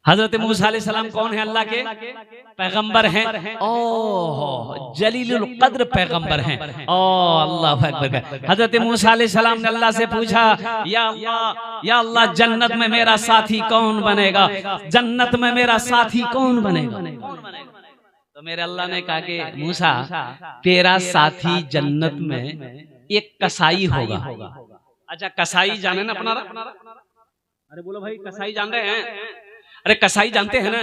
हजरत मूसा अलैहिस्सलाम कौन है? अल्लाह के पैगंबर हैं। ओह जलीलुल कद्र पैगंबर हैं। ओ अल्लाह अकबर। हजरत मूसा अलैहिस्सलाम ने अल्लाह से पूछा, या अल्लाह जन्नत में मेरा साथी कौन बनेगा? जन्नत में मेरा साथी कौन बनेगा? तो मेरे अल्लाह ने कहा कि मूसा तेरा साथी जन्नत में एक कसाई होगा। अच्छा कसाई जाने ना अपना? अरे बोलो भाई कसाई जान रहे हैं? अरे कसाई जानते हैं ना,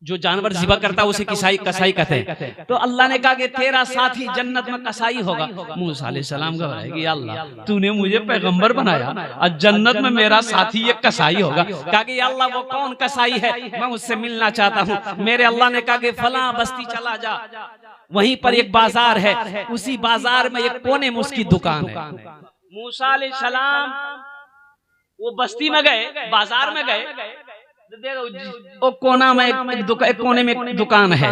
जो जानवर ज़िबा करता है उसे कसाई कहते हैं। तो अल्लाह ने कहा कि तेरा साथी जन्नत में कसाई होगा। मूसा अलैहिस्सलाम घबराएगी, अल्लाह तूने मुझे पैगंबर बनाया और जन्नत में मेरा साथी एक कसाई होगा। कहा कि अल्लाह वो कौन कसाई है, मैं उससे मिलना चाहता हूँ। मेरे अल्लाह ने कहा कि फलां बस्ती चला जा, वहीं पर एक बाजार है, उसी बाजार में एक कोने में उसकी दुकान है। मूसा अलैहिस्सलाम वो बस्ती में गए, बाजार में गए, वो कोना में एक कोने में एक दुकान है।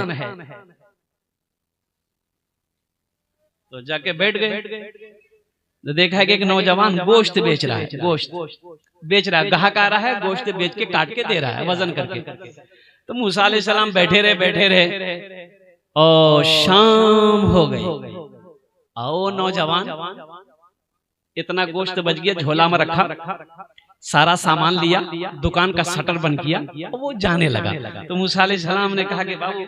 तो जाके बैठ गए, तो देखा है कि एक नौजवान गोश्त बेच रहा है, गोश्त बेच रहा है, ग्राहक आ रहा है, गोश्त बेच के काट के दे रहा है वजन करके। तो मूसा अलैहिस्सलाम बैठे रहे और शाम हो गई। आओ नौजवान इतना गोश्त बच गया, झोला में रखा, सारा सामान लिया, दुकान का शटर बंद किया और वो जाने लगा। तो मूसा अलैहिस्सलाम ने कहा कि बाबू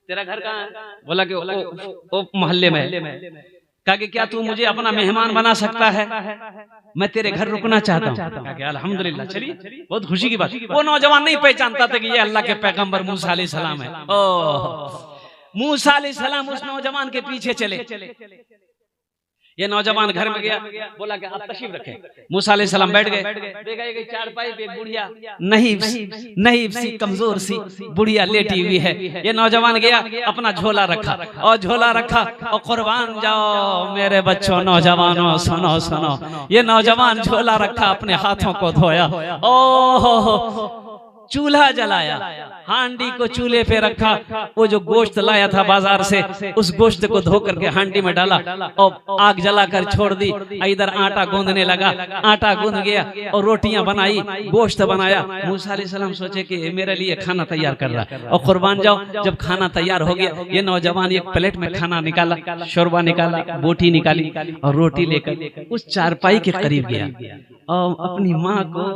तेरा घर कहाँ है? बोला कि ओ मोहल्ले में। कहा कि क्या तू मुझे अपना मेहमान बना सकता है? मैं तेरे घर रुकना चाहता हूँ। कहा कि अल्हम्दुलिल्लाह, चलिए बहुत खुशी की बात। वो नौजवान नहीं पहचानता था कि ये अल्लाह के पैगंबर मूसा अलैहिस्सलाम है। ओह मूसा अलैहिस्सलाम उस नौजवान के पीछे चले। ये नौजवान घर में गया, बोला कि आप तशरीफ रखें। मूसा अलैहिस्सलाम बैठ गए, देखा एक चारपाई पे बुढ़िया नहीं सी कमजोर सी बुढ़िया लेटी हुई है। ये नौजवान गया, अपना झोला रखा और कुर्बान जाओ मेरे बच्चों, नौजवानों सुनो। ये नौजवान झोला रखा, अपने हाथों को धोया, ओह चूल्हा जलाया, हांडी को चूल्हे पे रखा, वो जो गोश्त लाया था बाजार से उस गोश्त को धो करके हांडी में डाला और आग जलाकर छोड़ दी। इधर आटा गूंदने लगा, आटा गूंद गया और रोटियां बनाई, गोश्त बनाया। मूसा अलैहिस्सलाम सोचे कि मेरे लिए खाना तैयार कर रहा और कुर्बान जाओ। जब खाना तैयार हो गया, ये नौजवान एक प्लेट में खाना निकाला, शोरबा निकाला, बोटी निकाली और रोटी लेकर उस चारपाई के करीब गया और अपनी माँ को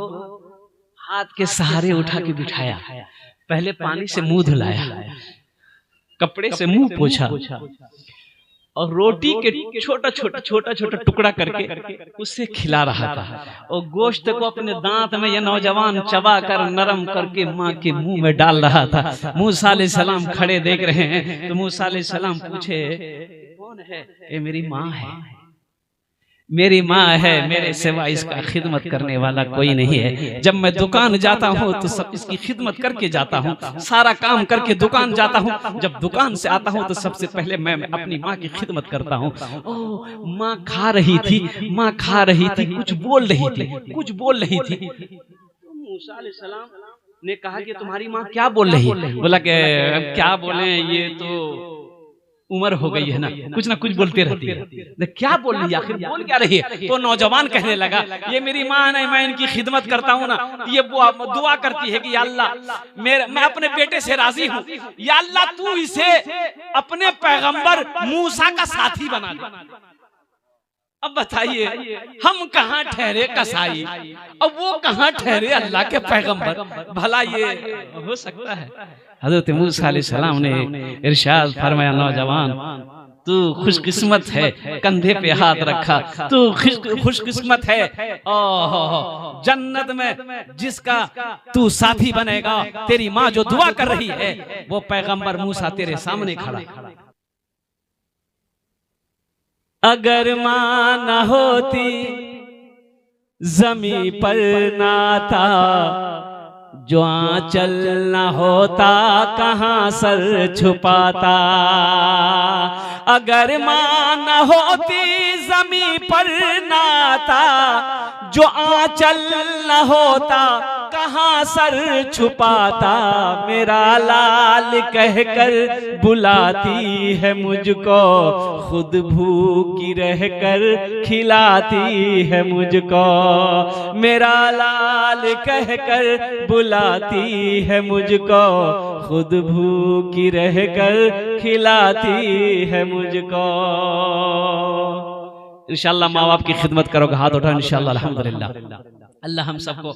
हाथ के सहारे उठा के बिठाया। पहले पानी से मुंह धुलाया, कपड़े से मुंह पोंछा और रोटी के छोटा टुकड़ा करके उससे खिला रहा था। और गोश्त को अपने दांत में ये नौजवान चबा कर नरम करके माँ के मुंह में डाल रहा था। मूसा अलैहिस्सलाम खड़े देख रहे हैं। तो मूसा अलैहिस्सलाम पूछे कौन है? ये मेरी माँ है, मेरी माँ है, मेरे सिवा इसका खिदमत करने वाला कोई नहीं है। जब मैं दुकान जाता हूँ तो सब इसकी खिदमत करके जाता हूँ, सारा काम करके दुकान जाता हूँ। जब दुकान से आता हूँ तो सबसे पहले मैं अपनी माँ की खिदमत करता हूँ। ओह माँ खा रही थी, कुछ बोल रही थी। तो मूसा अलैहिस्सलाम ने कहा कि तुम्हारी माँ क्या बोल रही है? बोला कि क्या बोले, ये तो उम्र हो गई है ना कुछ बोलते रहती है। क्या बोल रही है, आखिर बोल क्या रही है? तो नौजवान कहने लगा, ये मेरी माँ है, मैं इनकी खिदमत करता हूँ ना, ये दुआ करती है कि या अल्लाह मैं अपने बेटे से राजी हूँ, या अल्लाह तू इसे अपने पैगंबर मूसा का साथी बना दे। अब बताइए हम कहाँ ठहरे कसाई और वो कहाँ ठहरे अल्लाह के पैगंबर? भला ये हो सकता है? हजरत मूसा अलैहिस्सलाम ने इरशाद फरमाया, नौजवान तू खुशकिस्मत है, कंधे पे हाथ रखा, तू खुशकिस्मत है। ओह जन्नत में जिसका तू साथी बनेगा, तेरी माँ जो दुआ कर रही है वो पैगंबर मूसा तेरे सामने खड़ा। अगर माँ न होती जमी पर नाता, जो आंचल न होता कहाँ सर छुपाता। अगर माँ न होती जमी पर नाता, जो आंचल न होता कहाँ सर छुपाता, मेरा लाल कहकर बुलाती है मुझको, खुद भूखी रहकर खिलाती है मुझको। मेरा लाल कहकर बुलाती है मुझको, खुद भूखी रहकर खिलाती है मुझको। इंशाअल्लाह माँ बाप की खिदमत करोगे, हाथ उठा इंशाअल्लाह। अल्हम्दुलिल्लाह, अल्लाह हम सबको,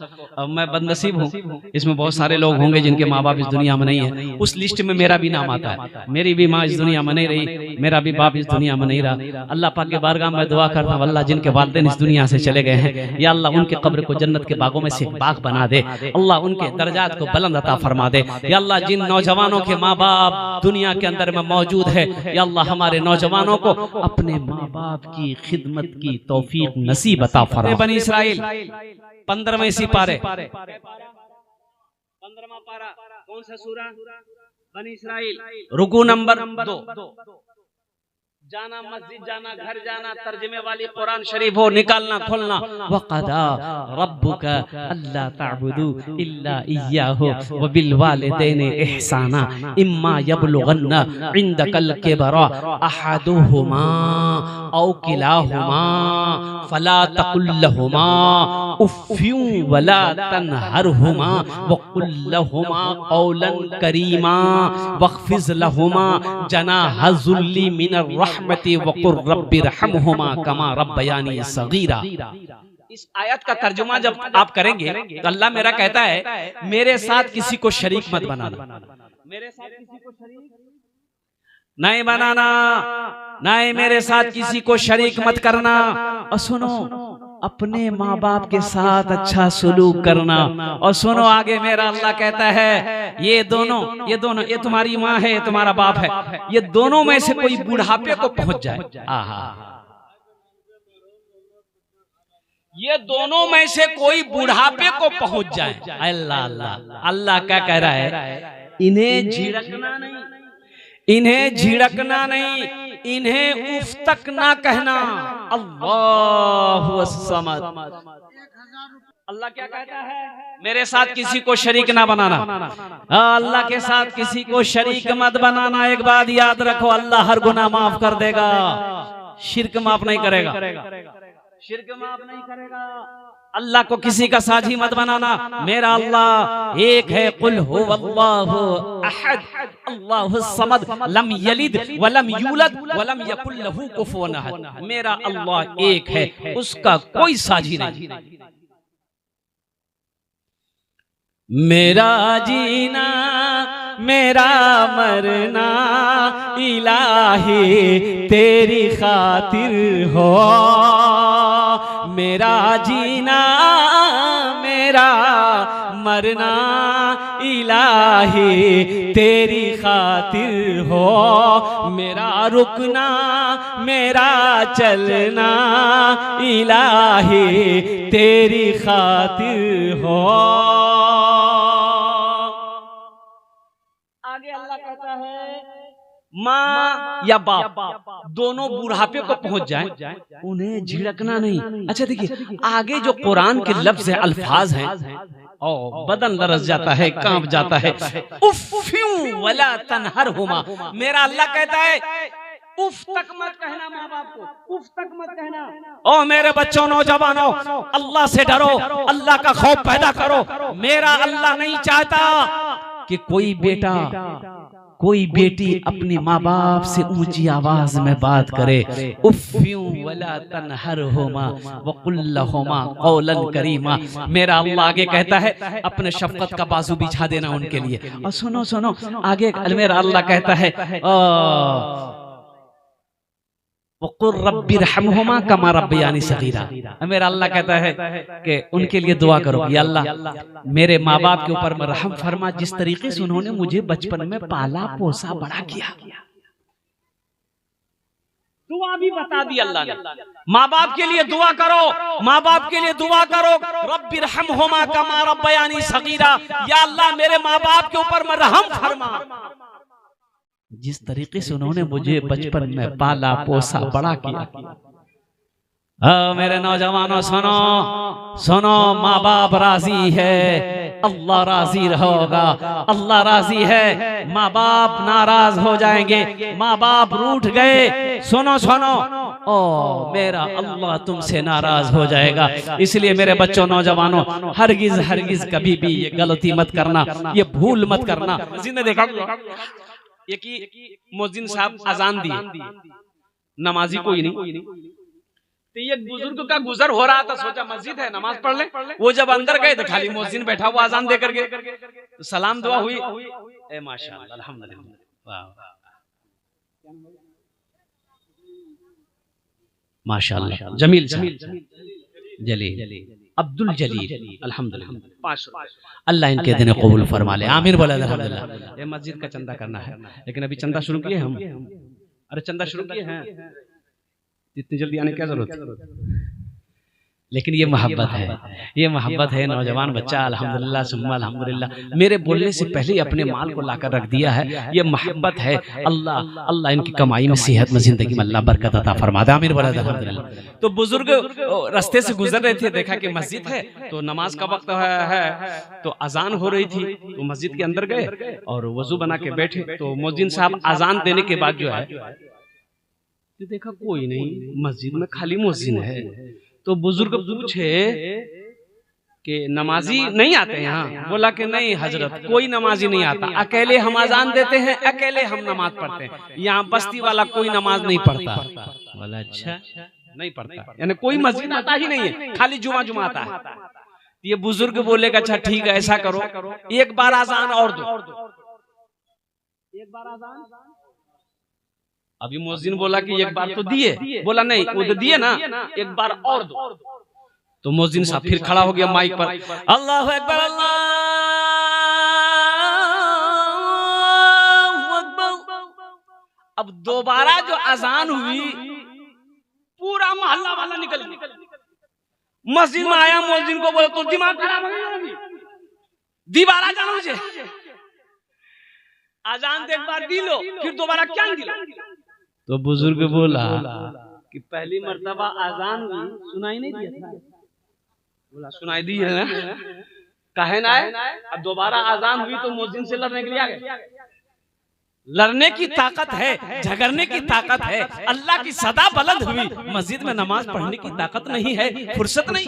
मैं बदनसीब हूँ, इसमें बहुत सारे लोग होंगे जिनके माँ बाप इस दुनिया में नहीं है। उस लिस्ट में मेरा भी नाम आता है। मेरी भी माँ इस दुनिया में नहीं रही, मेरा भी बाप इस दुनिया में नहीं रहा। अल्लाह पाक के बारगाह में दुआ करता हूँ, अल्लाह जिनके वालिदैन इस दुनिया से चले गए हैं, या अल्लाह उनके कब्र को जन्नत के बागों में से एक बाग बना दे। अल्लाह उनके दर्जात को बुलंद अता फरमा दे। या अल्लाह जिन नौजवानों के माँ बाप दुनिया के अंदर में मौजूद है, या अल्लाह हमारे नौजवानों को अपने माँ बाप की खिदमत की तौफीक नसीब अता फरमा। बनी इसराइल 15वें सिपारे, 15वां पारा, कौन सा सूरा? बनी इसराइल, रुकू नंबर 2। जाना मस्जिद जाना, घर जाना, तर्जमे वाली कुरान शरीफ हो, निकालना खोलना। वक़दा रब्बुका अल्ला ताबुदू इल्ला इय्याहु व बिल वालिदैनि इहसाना इम्मा यबलुगन्ना इंदकल किबरा अहदुहुमा औ किलाहुमा फला तकुल लहुमा उफ़्फ़िन वला तनहरहुमा वक़ुल लहुमा क़ौलन करीमा वख़्फ़िज़ लहुमा जनाह ज़ुल्ली मिनर रहमति वक़ुर रब्बिरहमहुमा कमा रब्बयानी सगीरा। इस आयत का तर्जुमा जब आप करेंगे तो अल्लाह मेरा कहता है, मेरे साथ किसी को शरीक मत बनाना। मेरे साथ किसी को शरीक नहीं बनाना, नहीं मेरे साथ किसी को शरीक मत करना। और सुनो, अपने माँ बाप के साथ अच्छा सुलूक करना। और सुनो आगे मेरा अल्लाह कहता है, ये दोनों ये तुम्हारी माँ है, तुम्हारा बाप है, ये दोनों में से कोई बुढ़ापे को पहुंच जाए, ये दोनों में से कोई बुढ़ापे को पहुंच जाए। अल्लाह अल्लाह अल्लाह क्या कह रहा है? इन्हें झिड़कना नहीं, इन्हें झिड़कना नहीं, इन्हें उफ तक ना कहना। अल्लाहु अस्समद। अल्लाह क्या कहता है? मेरे साथ किसी को शरीक ना बनाना। अल्लाह के साथ किसी को शरीक मत बनाना। एक बात याद रखो, अल्लाह हर गुनाह माफ कर देगा, शिर्क माफ नहीं करेगा, शिर्क माफ नहीं करेगा। अल्लाह को किसी का साझी मत बनाना। मेरा अल्लाह एक है, कुल हुवल्लाहु अहद अल्लाहुस समद लम यलिद वलम यूलद वलम यकुल लहू कुफुवन अहद। मेरा अल्लाह एक है, उसका कोई साझी नहीं। मेरा जीना मेरा मरना इलाही तेरी खातिर हो, मेरा जीना मेरा मरना इलाही तेरी खातिर हो, मेरा रुकना मेरा चलना इलाही तेरी खातिर हो। आगे अल्लाह कहता है, माँ या बाप दोनों बुढ़ापे को पहुंच जाए, उन्हें झिड़कना नहीं। अच्छा देखिए, आगे जो कुरान के लफ्ज है, अल्फाज हैं, और बदन लरस जाता है, कांप जाता है। उफ़्फ़िन वला तनहरहुमा। मेरा अल्लाह कहता है, उफ तक मत कहना माँ बाप को, उफ तक मत कहना। ओ मेरे बच्चों, नौजवानों, अल्लाह से डरो, अल्लाह का खौफ पैदा करो। मेरा अल्लाह नहीं चाहता कि कोई बेटा कोई बेटी अपनी माँ बाप से ऊंची आवाज में बात करे। उफ़्फ़िन वला तनहरहुमा वक़ुल लहुमा क़ौलन करीमा। मेरा अल्लाह आगे कहता है, अपने शफ़क़त का बाजू बिछा देना उनके लिए। और सुनो सुनो, आगे मेरा अल्लाह कहता है, वक़ुल रब्बिरहमहुमा कमा रब्बयानी सगीरा। मेरा अल्लाह कहता है कि उनके लिए दुआ करो, या अल्लाह मेरे माँ बाप के ऊपर रहम फरमा, जिस तरीके से उन्होंने मुझे बचपन में पाला पोसा बड़ा किया। दुआ भी बता दी अल्लाह ने, माँ बाप के लिए दुआ करो, माँ बाप के लिए दुआ करो। रब्बिरहमहुमा कमा रब्बयानी सगीरा। या अल्लाह मेरे माँ बाप के ऊपर रहम फरमा, जिस तरीके से उन्होंने मुझे बचपन में पाला पोसा बड़ा किया। मेरे नौजवानों सुनो सुनो, माँ बाप राजी है, अल्लाह राजी होगा, अल्लाह राजी है। माँ बाप नाराज हो जाएंगे, माँ बाप रूठ गए, सुनो सुनो, ओ मेरा अल्लाह तुमसे नाराज हो जाएगा। इसलिए मेरे बच्चों, नौजवानों, हरगिज हरगिज कभी भी ये गलती मत करना, ये भूल मत करना। जिसने देखा ये कि मुअज्जिन साहब अजान दिए, नमाजी कोई नहीं, तो ये बुजुर्ग का गुजर हो रहा था, सोचा मस्जिद है नमाज पढ़ ले। वो जब अंदर गए तो खाली मुअज्जिन बैठा हुआ अजान दे करके, तो सलाम दुआ हुई, ए माशाअल्लाह, अल्हम्दुलिल्लाह, वाह माशाअल्लाह, जमील जलील, अब्दुल जलील, अल्हम्दुलिल्लाह, 500 अल्लाह इनके दिन कबूल फरमा ले, आमीन बोला अल्हम्दुलिल्लाह। ये मस्जिद का चंदा करना है, लेकिन अभी चंदा शुरू किए हम। अरे चंदा शुरू किए हैं, इतनी जल्दी आने क्या जरूरत है? लेकिन ये मोहब्बत है, ये मोहब्बत है। नौजवान बच्चा अल्हम्दुलिल्लाह सुम्मा अल्हम्दुलिल्लाह मेरे बोलने से पहले ही अपने माल को लाकर रख दिया है, ये मोहब्बत है। अल्लाह इनकी कमाई में, सेहत में, जिंदगी में अल्लाह बरकत अता फरमा दे, आमीन बोला अल्हम्दुलिल्लाह। तो बुजुर्ग रास्ते से गुजर रहे थे, देखा कि मस्जिद है, तो नमाज का वक्त है, तो अजान हो रही थी, तो मस्जिद के अंदर गए और वजू बना के बैठे। तो मुअज्जिन साहब अजान देने के बाद जो है, तो देखा कोई नहीं, मस्जिद में खाली मुअज्जिन है। तो बुजुर्ग पूछे कि नमाजी नहीं आते यहाँ? बोला कि नहीं हजरत, कोई नमाजी नहीं आता, अकेले हम अजान देते हैं, अकेले हम नमाज पढ़ते हैं, यहाँ बस्ती वाला कोई नमाज नहीं पढ़ता। बोला अच्छा, नहीं पढ़ता, यानी कोई मस्जिद आता ही नहीं है, खाली जुमा आता है। ये बुजुर्ग बोलेगा अच्छा ठीक है, ऐसा करो, एक बार अजान और दो, एक बार अजान। अभी मुअज्जिन बोला कि एक बार तो दिए, बोला नहीं, वो तो दिए ना, एक बार और दो। तो मुअज्जिन साहब फिर खड़ा हो गया माइक पर, अल्लाहु अकबर, अल्लाहु अकबर। अब दोबारा जो अजान हुई, पूरा मोहल्ला वाला निकल गया, मस्जिद में आया, मुअज्जिन को बोला तो दिमाग खराब हो गया, दोबारा जाना मुझे, अजान तो एक बार दी लो, फिर दोबारा क्या दिला? तो बुजुर्ग बोला कि पहली मर्तबा अजान हुई, सुनाई नहीं दिया था? बोला सुनाई दी है ना, कहे ना है। अब दोबारा अजान हुई तो मुअज्जिन से लड़ने के लिए आ गए। लड़ने की ताकत है, झगड़ने की ताकत है, अल्लाह की सदा बुलंद हुई, मस्जिद में नमाज पढ़ने की ताकत नहीं है, फुर्सत नहीं।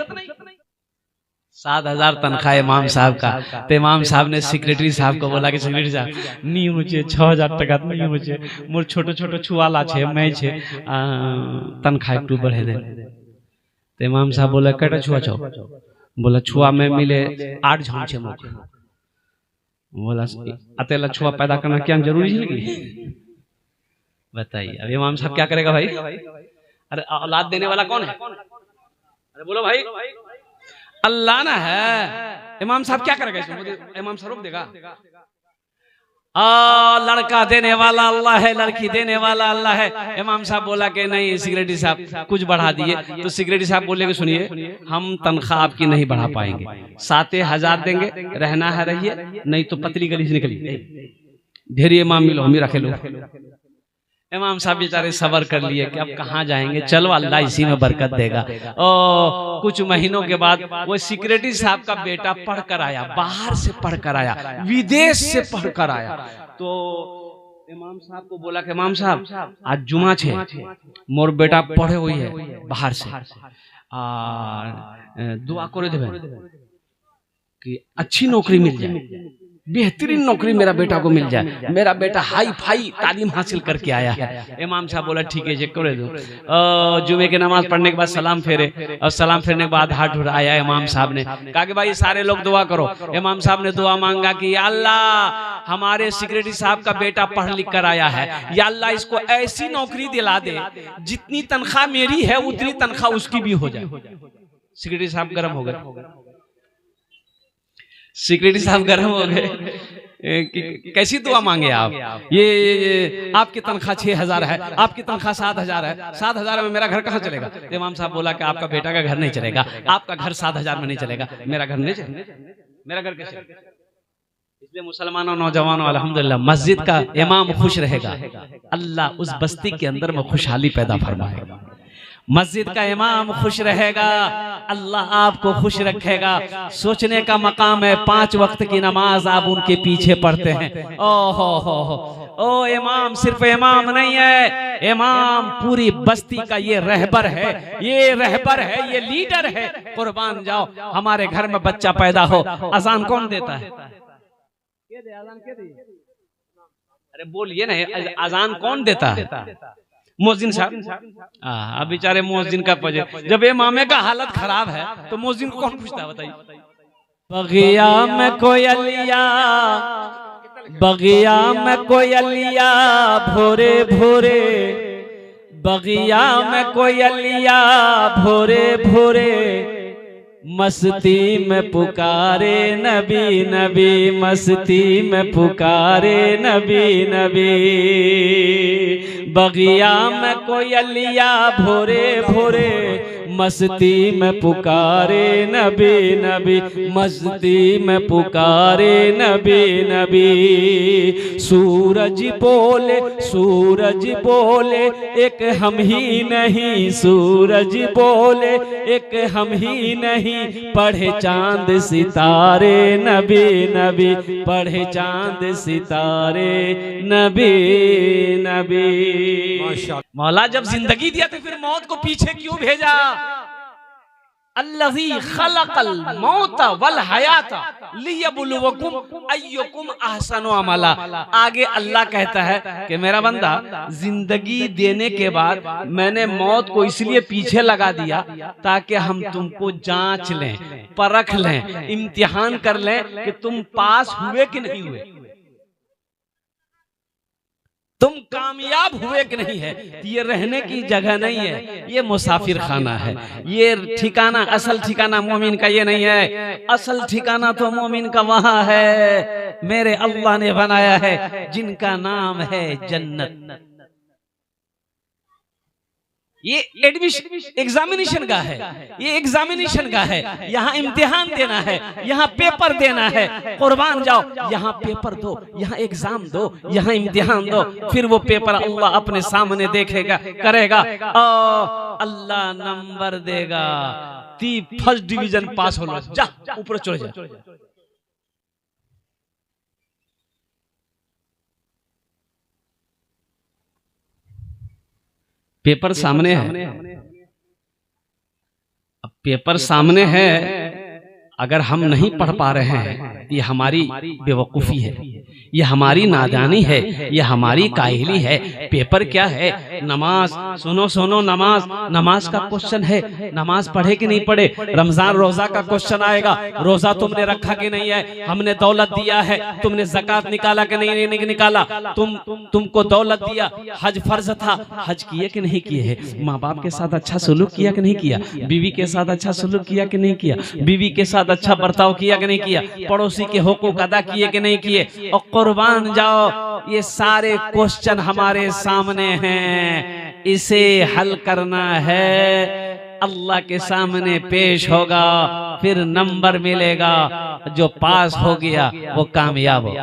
7,000 तनख्वाह इमाम साहब का। तो इमाम साहब ने सेक्रेटरी साहब को बोला कि सेक्रेटरी साहब नहीं मुझे 6,000 टका नहीं मुझे, मोर छोटो छोटो छुआला छे, मैं छे, तनख्वाह एक बढ़े दे। तो इमाम साहब बोला कटा छुआ छो? बोला छुआ में मिले 8 झाड़ छे मोर। बोला अतेला छुआ पैदा करना क्या जरूरी है? बताइए अब इमाम साहब क्या करेगा भाई? अरे औलाद देने वाला कौन है? अरे बोलो भाई, अल्लाह ना है। इमाम साहब क्या करेगा इसमें? इमाम साहब रोक देगा? लड़का देने वाला अल्लाह है, लड़की देने वाला अल्लाह है। इमाम साहब बोला कि नहीं सेक्रेटरी साहब कुछ बढ़ा दिए। तो सेक्रेटरी साहब बोले कि सुनिए हम तनख्वाह आपकी नहीं बढ़ा पाएंगे, 7,000 देंगे, रहना है रहिए, नहीं तो पतली गली से निकलिए, ढेरी इमाम मिलो हम ही रखे लो। इमाम साहब बेचारे सबर कर लिए कि अब कहाँ जाएंगे, चलो अल्लाह इसी में बरकत देगा। कुछ महीनों के बाद वो सेक्रेटरी साहब का बेटा पढ़कर आया, बाहर से पढ़कर आया, विदेश से पढ़कर आया। तो इमाम साहब को बोला कि इमाम साहब आज जुमा छे, मोर बेटा पढ़े हुई है बाहर से, दुआ करे देवे कि अच्छी नौकरी मिल जाए, बेहतरीन नौकरी मेरा बेटा को मिल जाए, मेरा बेटा हाई फाई तालीम हासिल करके आया है। इमाम साहब बोला ठीक है चेक करे दो। जुमे की नमाज पढ़ने के बाद सलाम फेरे, और सलाम फेरने के बाद हाथ उठाया इमाम साहब ने, कहा कि भाई सारे लोग दुआ करो। इमाम साहब ने दुआ मांगा कि या अल्लाह हमारे सेक्रेटरी साहब का बेटा पढ़ लिख कर आया है, या अल्लाह इसको ऐसी नौकरी दिला दे जितनी तनख्वाह मेरी है उतनी तनख्वाह उसकी भी हो जाए। सेक्रेटरी साहब गर्म हो गए, सेक्रेटरी साहब गर्म हो गए। कैसी दुआ मांगे आप? ये आपकी तनख्वाह 6,000 है, आपकी तनख्वाह 7,000 है, 7,000 में मेरा घर कहाँ चलेगा? तो इमाम साहब बोला कि आपका बेटा का घर नहीं चलेगा, आपका घर 7,000 में नहीं चलेगा, मेरा घर नहीं चलेगा, मेरा घर कैसे? इसलिए मुसलमानों नौजवानों अल्हम्दुलिल्लाह मस्जिद का इमाम खुश रहेगा, अल्लाह उस बस्ती के अंदर में खुशहाली पैदा फरमाएगा। मस्जिद का इमाम खुश रहेगा, अल्लाह आपको खुश रखेगा। सोचने का मकाम है, 5 वक्त की नमाज आप उनके पीछे पढ़ते हैं। ओ इमाम सिर्फ इमाम नहीं है, इमाम पूरी बस्ती का ये रहबर है, ये रहबर है, ये लीडर है। कुर्बान जाओ, हमारे घर में बच्चा पैदा हो, अजान कौन देता है? अरे बोलिए ना, अजान कौन देता है? मोहसिन साहब। अब बेचारे मोहसिन का पजे, जब इमाम का हालत खराब है तो मोहसिन को कौन पूछता है? बताइए। बगिया में कोयलिया, बगिया में कोयलिया भोरे भोरे, बगिया में कोयलिया भोरे भोरे, मस्ती में पुकारे नबी नबी, मस्ती में पुकारे नबी नबी। बगिया में कोयलिया भोरे भोरे, मस्ती में पुकारे नबी नबी, मस्ती में पुकारे नबी नबी। सूरज बोले, सूरज बोले एक हम ही नहीं, सूरज बोले एक हम ही नहीं, पढ़े चांद सितारे नबी नबी, पढ़े चांद सितारे नबी नबी। मौला जब जिंदगी दिया तो फिर मौत को पीछे क्यों भेजा? अल्लज़ी खलक़ल मौत वल हयात लियब्लुवकुम अय्युकुम अहसनु अमला। आगे अल्लाह कहता है कि मेरा बंदा, जिंदगी देने के बाद मैंने मौत को इसलिए पीछे लगा दिया ताकि हम तुमको जांच लें, परख लें, इम्तिहान कर लें कि तुम पास हुए कि नहीं हुए, तुम कामयाब हुए कि नहीं है। ये रहने की जगह नहीं है, ये मुसाफिर खाना है, ये ठिकाना, असल ठिकाना मोमिन का ये नहीं है। असल ठिकाना तो मोमिन का वहां है, मेरे अल्लाह ने बनाया है, जिनका नाम है जन्नत। ये एडमिशन एग्जामिनेशन का है, ये एग्जामिनेशन का है, यहाँ इम्तिहान देना है, यहाँ पेपर देना है। कुर्बान जाओ, यहाँ पेपर दो, यहाँ एग्जाम दो, यहाँ इम्तिहान दो, फिर वो पेपर अल्लाह अपने सामने देखेगा, करेगा, अल्लाह नंबर देगा। 1st डिवीजन पास हो, जा ऊपर चले जा। पेपर सामने है, अब पेपर सामने है, अगर हम नहीं पढ़ पा रहे हैं, ये हमारी बेवकूफ़ी है, ये हमारी नादानी है, ये हमारी काहिली है। पेपर क्या है? नमाज। सुनो सुनो, नमाज, नमाज का क्वेश्चन है, नमाज पढ़े कि नहीं पढ़े। रमजान रोजा का क्वेश्चन आएगा, रोजा तुमने रखा कि नहीं है, हमने दौलत दिया है, तुमने ज़कात निकाला कि नहीं निकाला, तुमको दौलत दिया, हज फर्ज था, हज किए कि नहीं किए है, माँ बाप के साथ अच्छा सलूक किया कि नहीं किया, बीवी के साथ अच्छा सलूक किया कि नहीं किया, बीवी के साथ अच्छा बर्ताव किया कि नहीं किया, पड़ोसी के हुकूक अदा किए कि नहीं किए। और कुर्बान जाओ, ये सारे क्वेश्चन हमारे सामने हैं, इसे हल करना है, अल्लाह के सामने पेश होगा, फिर नंबर मिलेगा, जो पास हो गया वो कामयाब हो।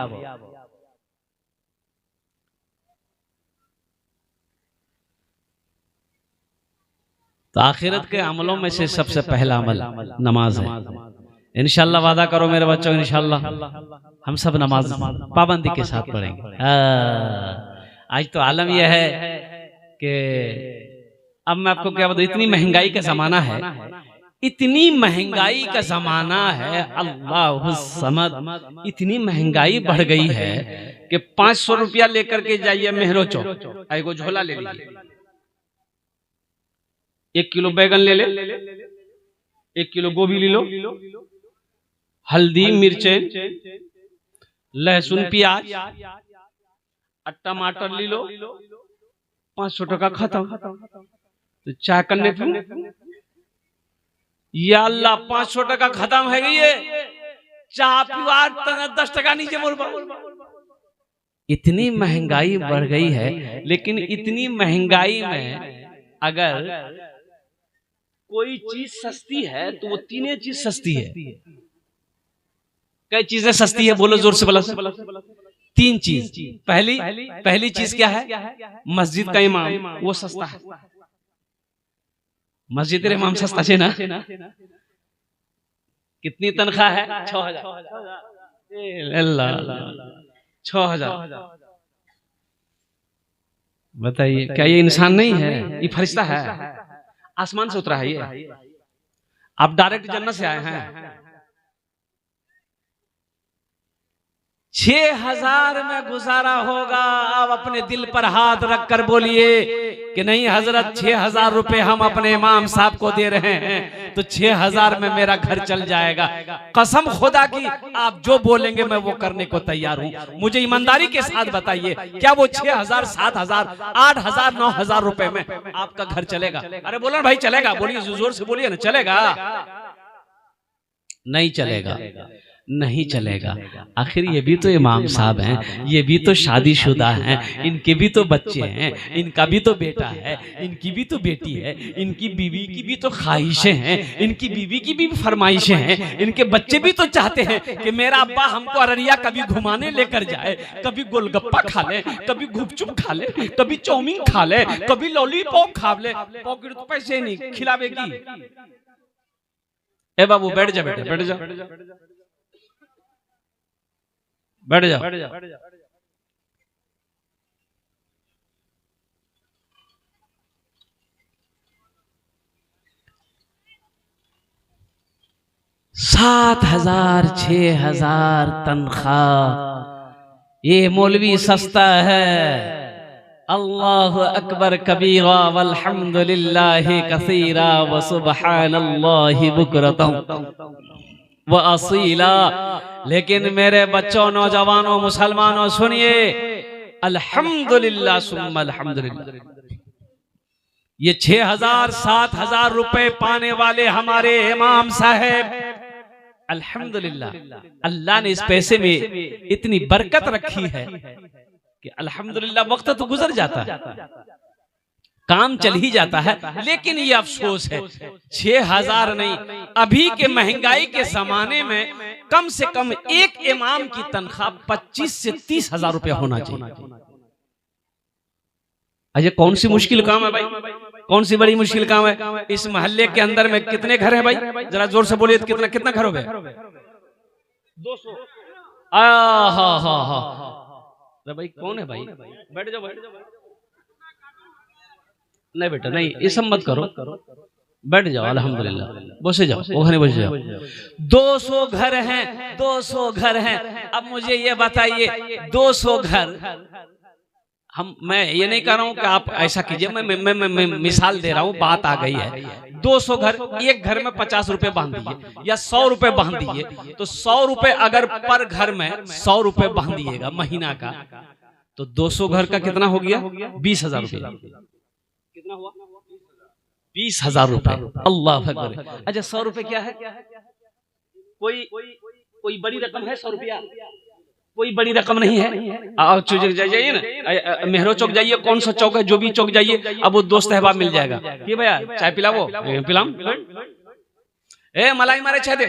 तो आखिरत के अमलों में से सबसे पहला अमल नमाज है। इंशाल्लाह वादा करो मेरे बच्चों, इंशाल्लाह हम सब नमाज पाबंदी के साथ पढ़ेंगे। आज तो आलम यह है कि अब मैं आपको क्या बताऊं, इतनी महंगाई का जमाना है, इतनी महंगाई का जमाना है, अल्लाह समद, इतनी महंगाई बढ़ गई है कि 500 रुपया लेकर के जाइए मेहरो चौक, एगो झोला ले लीजिए, 1 किलो बैगन ले ले, 1 किलो गोभी ले लो, हल्दी मिर्चें लहसुन प्याज टमाटर ले लो, 500 टका खत्म। तो चाय करने या अल्लाह 500 टका खत्म है गई, चाह पिवा 10 टका नीचे बोल। इतनी महंगाई बढ़ गई है, लेकिन इतनी महंगाई में अगर कोई चीज सस्ती है तो वो 3 चीज सस्ती है। कई चीजें सस्ती है, बोलो जोर से बोला। 3 चीज। पहली चीज क्या है? मस्जिद का इमाम, वो सस्ता है। मस्जिद इमाम सस्ता छे ना। कितनी तनख्वाह है? 6,000। 6,000। बताइए क्या ये इंसान नहीं है? ये फरिश्ता है, आसमान से उतरा है ये। आप डायरेक्ट जन्नत से आए हैं। 6,000 में गुजारा होगा। आप अपने दिल पर हाथ रखकर बोलिए कि नहीं हजरत, 6,000 रुपए हम अपने इमाम साहब को दे रहे हैं तो 6,000 में मेरा घर चल जाएगा। कसम खुदा की आप जो बोलेंगे मैं वो करने को तैयार हूं। मुझे ईमानदारी के साथ बताइए, क्या वो 6,000, 7,000, 8,000, 9,000 रुपए में आपका घर चलेगा? अरे बोलो भाई चलेगा, बोलिए जोर से बोलिए ना। चलेगा? नहीं चलेगा, नहीं चलेगा। आखिर ये भी तो इमाम साहब हैं, ये भी तो शादीशुदा हैं, इनके भी तो बच्चे हैं, इनका भी तो बेटा है, इनकी भी तो बेटी है, इनकी बीवी की भी तो ख्वाहिशें हैं, इनकी बीवी की भी फरमाइशें हैं, इनके बच्चे भी तो चाहते हैं कि मेरा अब्बा हमको अररिया कभी घुमाने लेकर जाए, कभी गोलगप्पा खा ले, कभी गुपचुप खा ले, कभी चाउमीन खा ले, कभी लॉलीपॉप खा ले। पॉकेट तो पैसे नहीं, खिलावेगी। ए बाबू बैठ जा, बेटा बैठ जा, बैठ जाओ। 7,000, 6,000 तनख्वाह, ये मौलवी सस्ता है। अल्लाह अकबर कबीरा वल्हम्दुलिल्लाहि कसीरा व सुब्हानल्लाहि बुकरतन व असीला। लेकिन मेरे बच्चों, नौजवानों, मुसलमानों सुनिए, अल्हम्दुलिल्लाह सुम्मा अल्हम्दुलिल्लाह। ये 6,000, 7,000 रुपए पाने वाले हमारे इमाम साहब, अल्हम्दुलिल्लाह अल्लाह ने इस पैसे में इतनी बरकत रखी है कि अल्हम्दुलिल्लाह वक्त तो गुजर जाता है, काम चल ही जाता है। लेकिन ये अफसोस है 6,000 नहीं, अभी के महंगाई के जमाने में कम से कम एक इमाम की तनख्वाह 25 से 30,000 रुपया होना चाहिए। अजय कौन सी मुश्किल काम है भाई, कौन सी बड़ी मुश्किल काम है? इस मोहल्ले के अंदर में कितने घर है भाई? जरा जोर से बोलिए, कितना कितना घर हो गए? 200। अरे भाई कौन है भाई? बैठ जाओ, बैठ जाओ। नहीं बेटा नहीं, ये सब मत करो, बैठ जाओ। अल्हम्दुलिल्लाह बसे जाओ, ओखने बसे जाओ। 200 घर हैं, 200 घर हैं। अब मुझे ये बताइए, 200 घर, मैं ये नहीं कह रहा हूं कि आप ऐसा कीजिए, मैं मिसाल दे रहा हूं, बात आ गई है। 200 घर, एक घर में 50 रुपए बांध दिए या 100 रुपए बांध दिए, तो 100 रुपए अगर पर घर में 100 रुपए बांध दिएगा महीना का, तो 200 घर का कितना हो गया? 20,000 रुपए। कितना हुआ? 20,000 रुपए। अल्लाह अकबर। अच्छा 100 रुपए क्या है? कोई बड़ी रकम है 100 रुपया? कोई बड़ी रकम नहीं है। आप जाइए ना, मेहरो चौक जाइए, कौन सा चौक है, जो भी चौक जाइए, अब वो दोस्त अहबाब मिल जाएगा कि भैया चाय पिलाओ, पिलाम, ए मलाई मारे चाय दे।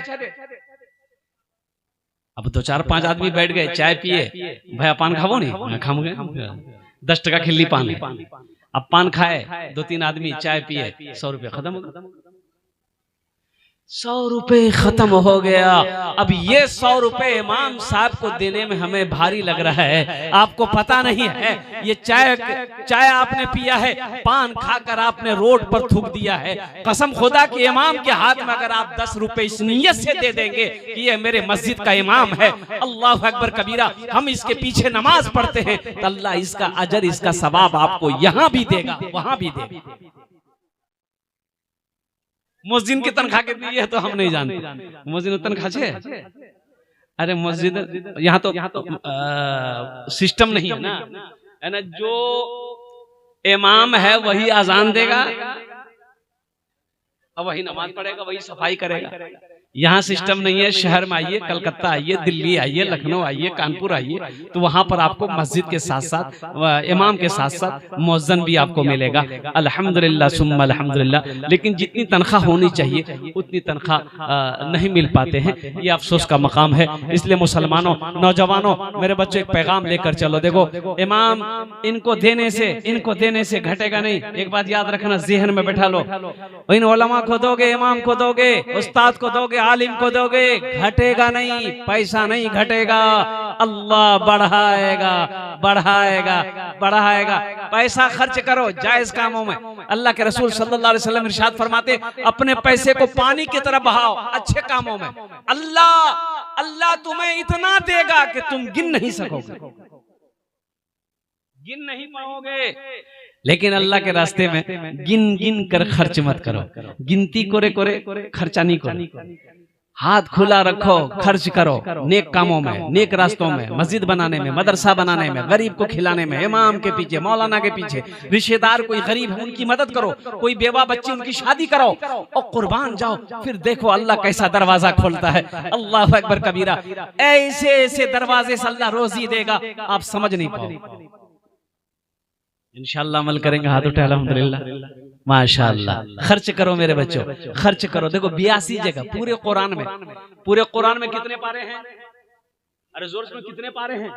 अब 2-4-5 आदमी बैठ गए, चाय पिए, भैया पान खाओ नहीं, खाओगे 10 टका खिल्ली पान है। अब पान खाए, 2-3 आदमी चाय पिए, 100 रुपये खत्म हो गए। 100 रुपए खत्म हो गया। अब ये 100 रुपए इमाम साहब को देने में हमें भारी लग रहा है। आपको पता नहीं है, ये चाय आपने पिया है, पान खाकर आपने रोड पर थूक दिया है। कसम खुदा के इमाम के हाथ में अगर आप 10 रुपए इस नीयत से दे देंगे कि ये मेरे मस्जिद का इमाम है, अल्लाह अकबर कबीरा, हम इसके पीछे नमाज पढ़ते हैं, तो अल्लाह इसका अजर, इसका सवाब आपको यहाँ भी देगा, वहां भी देगा। मस्जिद की तनख्वाह कितनी है तो हम नहीं जानते। मस्जिद में तनख्वाह है? अरे मस्जिद यहाँ तो सिस्टम नहीं है ना, है ना। जो इमाम है वही अजान देगा और वही नमाज पढ़ेगा, वही सफाई करेगा। यहाँ सिस्टम नहीं है। शहर में आइए, कलकत्ता आइए, दिल्ली आइए, लखनऊ आइए, कानपुर आइए, तो वहां पर आपको मस्जिद के साथ साथ इमाम के साथ साथ मुअज्जिन भी आपको मिलेगा। अल्हम्दुलिल्लाह सुम्मा अल्हम्दुलिल्लाह। लेकिन जितनी तनख्वाह होनी चाहिए उतनी तनख्वाह नहीं मिल पाते हैं, ये अफसोस का मकाम है। इसलिए मुसलमानों, नौजवानों, मेरे बच्चों एक पैगाम लेकर चलो। देखो इमाम इनको देने से घटेगा नहीं। एक बात याद रखना, ज़हन में बैठा लो, इन उलमा को दोगे, इमाम को दोगे, उस्ताद को दोगे, आलिम को दोगे, घटेगा नहीं, पैसा नहीं घटेगा। अल्लाह बढ़ाएगा बढ़ाएगा बढ़ाएगा। पैसा खर्च करो जायज कामों में। अल्लाह के रसूल सल्लल्लाहु अलैहि वसल्लम इरशाद फरमाते, अपने पैसे को पानी की तरह बहाओ अच्छे कामों में। अल्लाह तुम्हें इतना देगा कि तुम गिन नहीं सकोगे, गिन नहीं पाओगे। लेकिन अल्लाह के रास्ते में गिन गिन कर खर्च मत करो। गिनती करे खर्चा नहीं करो। हाथ खुला रखो, खर्च करो नेक कामों में, नेक रास्तों में, मस्जिद बनाने में, मदरसा बनाने में, गरीब को खिलाने में, इमाम के पीछे, मौलाना के पीछे, रिश्तेदार कोई गरीब है उनकी मदद करो, कोई बेवा बच्ची उनकी शादी करो और कुर्बान जाओ। फिर देखो अल्लाह कैसा दरवाजा खोलता है। अल्लाह अकबर कबीरा। ऐसे ऐसे दरवाजे से अल्लाह रोजी देगा, आप समझ नहीं पाओगे। इंशाअल्लाह अमल करेंगे। हाथ उठे अल्हम्दुलिल्लाह, माशाअल्लाह। खर्च करो मेरे बच्चों, खर्च करो। देखो 82 जगह पूरे कुरान में कितने पारे हैं? अरे जोर से, कितने पारे हैं?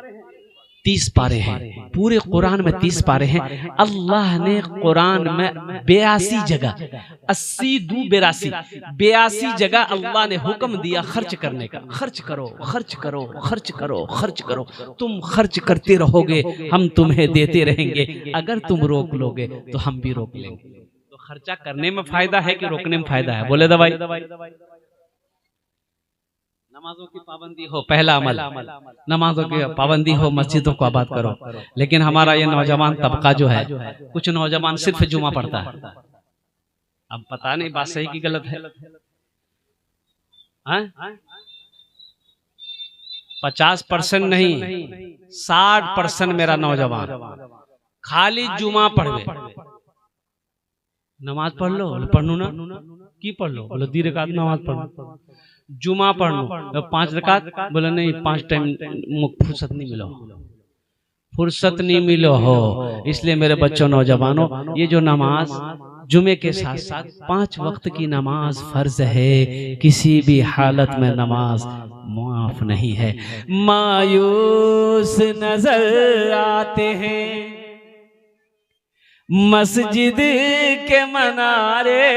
30 पारे हैं। पूरे कुरान में 30 पारे हैं। अल्लाह ने कुरान में 82 जगह, 80 2 82 जगह अल्लाह ने हुक्म दिया खर्च करने का। खर्च करो, खर्च करो, खर्च करो, खर्च करो। तुम खर्च करते रहोगे, हम तुम्हें देते रहेंगे। अगर तुम रोक लोगे तो हम भी रोक लेंगे। तो खर्चा करने में फायदा है कि रोकने में फायदा है? बोले दवाई। नमाजों की पाबंदी हो, पहला अमल नमाजों की पाबंदी हो, मस्जिदों को आबाद करो। लेकिन हमारा ये नौजवान तबका जो है, कुछ नौजवान सिर्फ जुमा पढ़ता है। अब पता नहीं बात सही की गलत है। 50% नहीं, 60% मेरा नौजवान खाली जुमा पढ़वे। नमाज पढ़ लो, पढ़नू ना की पढ़ लो, बोले 2 रकात नमाज पढ़ो। जुमा पढ़ लो 5 रकात, बोले नहीं 5 टाइम फुर्सत नहीं मिलो हो। इसलिए मेरे बच्चों, नौजवानों, ये जो नमाज जुमे के साथ साथ 5 वक्त की नमाज फर्ज है। किसी भी हालत में नमाज माफ नहीं है। मायूस नजर आते हैं मस्जिद के मनारे,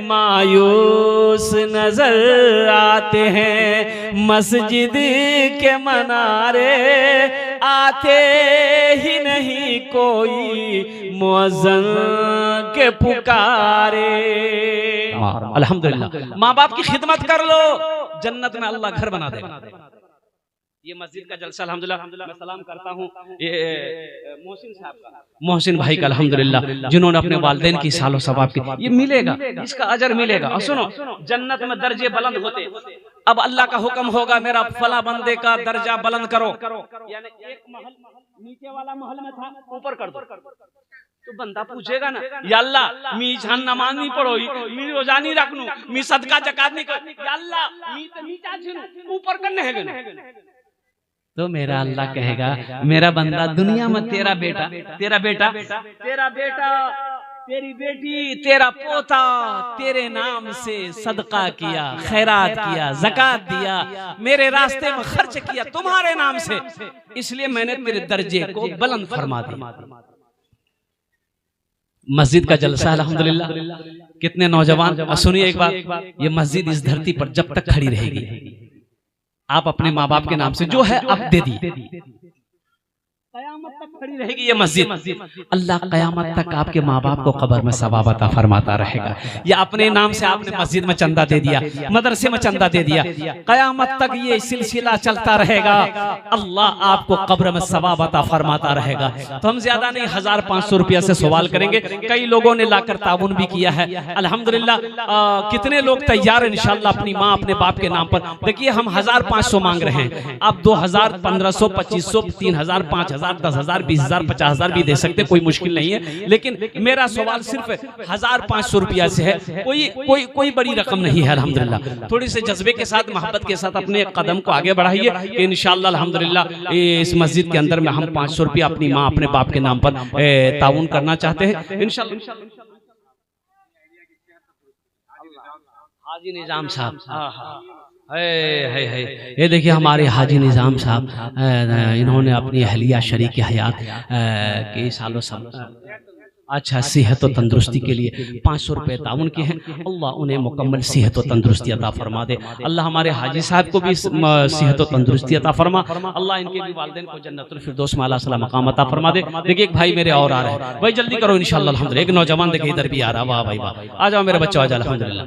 मायूस नजर आते हैं मस्जिद के मनारे, आते ही नहीं कोई मुअज्जिन के पुकारे। अल्हम्दुलिल्लाह। माँ बाप की खिदमत कर लो, जन्नत में अल्लाह घर बना देगा। ये मस्जिद का जलसा अल्हम्दुलिल्लाह। मैं सलाम करता हूँ ये मोहसिन साहब का, मोहसिन भाई का, अल्हम्दुलिल्लाह, जिन्होंने अपने वालिदैन की सालों सवाब की। ये मिलेगा, इसका अजर मिलेगा। और सुनो, जन्नत में दर्जे बुलंद होते। अब अल्लाह का हुक्म होगा, मेरा फला बंदे का दर्जा बुलंद करो, यानी एक महल नीचे वाला महल में था, ऊपर कर दो। तो बंदा पूछेगा ना, या अल्लाह मी जान नमाज नहीं पढ़ो, मी रोजा नहीं रखनू, मी सदका जकात नहीं कर, या अल्लाह मी तो नीचा छिनू, ऊपर करने है। तो मेरा अल्लाह कहेगा, मेरा बंदा, दुनिया में तेरा बेटा, तेरी बेटी, तेरा पोता तेरे नाम से सदका किया, खैरात किया, ज़कात दिया, मेरे रास्ते में खर्च किया तुम्हारे नाम से, इसलिए मैंने तेरे दर्जे को बुलंद फरमा दिया। मस्जिद का जलसा अल्हम्दुलिल्लाह। कितने नौजवान, सुनिए एक बात, ये मस्जिद इस धरती पर जब तक खड़ी रहेगी, आप अपने माँ बाप के नाम से जो है आप दे दिए, कयामत तक खड़ी रहेगी ये मस्जिद। अल्लाह कयामत तक आपके माँ बाप को कब्र में सवाब अता फरमाता रहेगा। या अपने नाम से आपने मस्जिद में चंदा दे दिया, मदरसे में चंदा दे दिया, कयामत तक ये सिलसिला चलता रहेगा। अल्लाह आपको कब्र में सवाब अता फरमाता रहेगा। तो हम ज्यादा नहीं 1500 रुपया से सवाल करेंगे। कई लोगों ने लाकर ताउन भी किया है अल्हम्दुलिल्लाह। कितने लोग तैयार हैं इंशाअल्लाह अपनी माँ अपने बाप के नाम पर। देखिए हम 1500 मांग रहे हैं, आप 2000, 1500, 2500, 3000, 5000 5,000, 10,000, 20,000, 50,000 भी दे सकते, कोई मुश्किल नहीं है। लेकिन मेरा सवाल सिर्फ 1,500 रुपया से है, कोई बड़ी रकम नहीं है। अल्हम्दुलिल्लाह थोड़ी से जज्बे के साथ, मोहब्बत के साथ अपने कदम को आगे बढ़ाइए कि इंशाअल्लाह अल्हम्दुलिल्लाह इस मस्जिद के अंदर में हम 500 रुपया अपनी माँ अपने बाप के नाम पर ताउन करना चाहते हैं इंशाअल्लाह। हाजी निजाम साहब, है ये देखिए हमारे हाजी निजाम साहब, इन्होंने अपनी अहलिया शरीक हयात कई सालों से अच्छा सेहत और तंदुरुस्ती के लिए 500 रुपये ताउन किए हैं। अल्लाह उन्हें मुकम्मल सेहत और तंदुरुस्ती अता फरमा दे। अल्लाह हमारे हाजी साहब को भी सेहत और तंदुरुस्ती अता फरमा। अल्लाह इनके भी वालिदैन को जन्नतुल फिरदौस में आला सला मकाम अता फरमा दे। देखिए एक भाई मेरे और आ रहे हैं, भाई जल्दी करो इंशाअल्लाह अल्हम्दुलिल्लाह। एक नौजवान देखिए इधर भी आ रहा, वाह भाई वाह, आ जाओ मेरे बच्चों, आ जाओ अल्हम्दुलिल्लाह।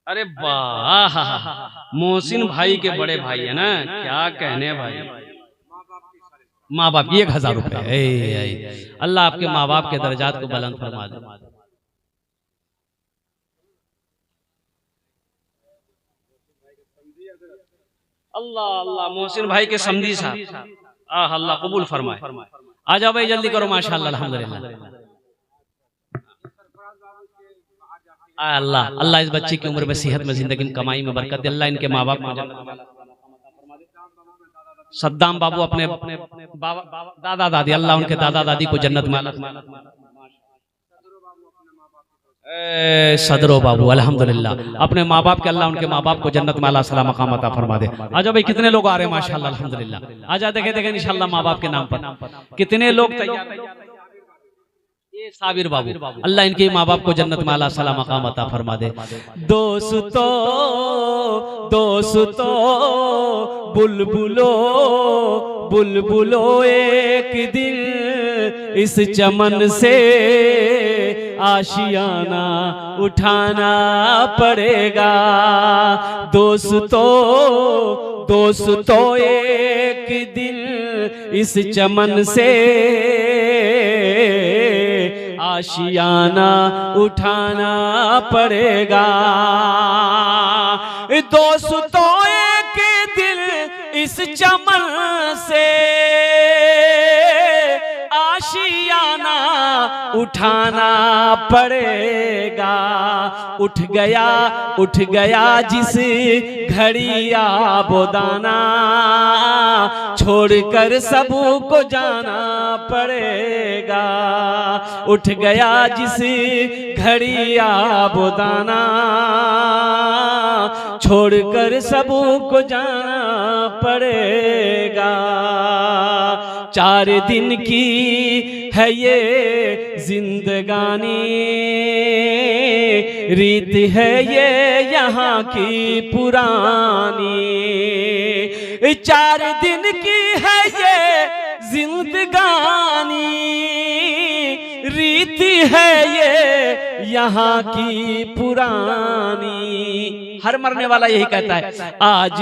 अरे वाह, मोहसिन भाई के बड़े भाई है ना, क्या कहने भाई, माँ बाप की 1,000 रुपए। अल्लाह आपके माँ बाप के दर्जात को बुलंद फरमा दे। अल्लाह अल्लाह, मोहसिन भाई के समधी साहब, अल्लाह कबूल फरमाए। आ जाओ भाई जल्दी करो, माशाअल्लाह अल्हम्दुलिल्लाह। अल्लाह अल्लाह इस बच्चे की उम्र में, सेहत में, जिंदगी में, कमाई में बरकत दे। अल्लाह इनके माँ बाप को, सद्दाम बाबू अपने दादा दादी, अल्लाह उनके दादा दादी को जन्नत में, सदरो बाबू अल्हम्दुलिल्लाह अपने माँ बाप के, अल्लाह उनके माँ बाप को जन्नत में अल्लाह सला मकाम अता फरमा दे। आ जाओ भाई, कितने लोग आ रहे हैं माशाअल्लाह अल्हम्दुलिल्लाह। आ जाओ, देखे देखे इंशाअल्लाह माँ बाप के नाम पर कितने लोग तैयार हैं। ये साबिर बाबू, अल्लाह इनके माँ बाप को जन्नत में अल्लाह सला मकाम अता फरमा दे। दोस्तों दोस्तों बुलबुलो बुलबुलो एक दिन इस चमन से आशियाना उठाना पड़ेगा। दोस्तों दोस्तों एक दिन इस चमन से आशियाना उठाना पड़ेगा। दोस्तों एक दिन इस चमन से आशियाना उठाना पड़ेगा। उठ गया जिस घड़ी आबोदाना, छोड़कर सबको जाना पड़ेगा। उठ गया जिस घड़ी आबोदाना, छोड़कर सबको जाना पड़ेगा। 4 दिन की है ये जिंदगानी, रीत है ये यहाँ की पुरानी। 4 दिन की है ये जिंदगानी, रीत है ये यहाँ की पुरानी। हर मरने वाला यही कहता है, आज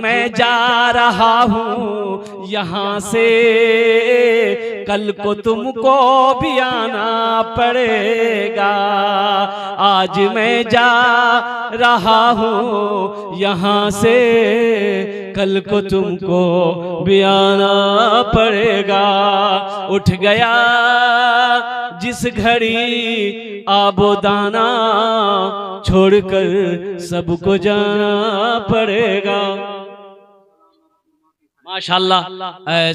मैं जा रहा हूँ यहाँ से, कल को तुमको भी आना पड़ेगा। आज मैं जा रहा हूँ यहाँ से, कल को तुमको भी आना पड़ेगा। उठ गया जिस घड़ी आबोदाना, छोड़कर सबको जाना पड़ेगा। माशाअल्लाह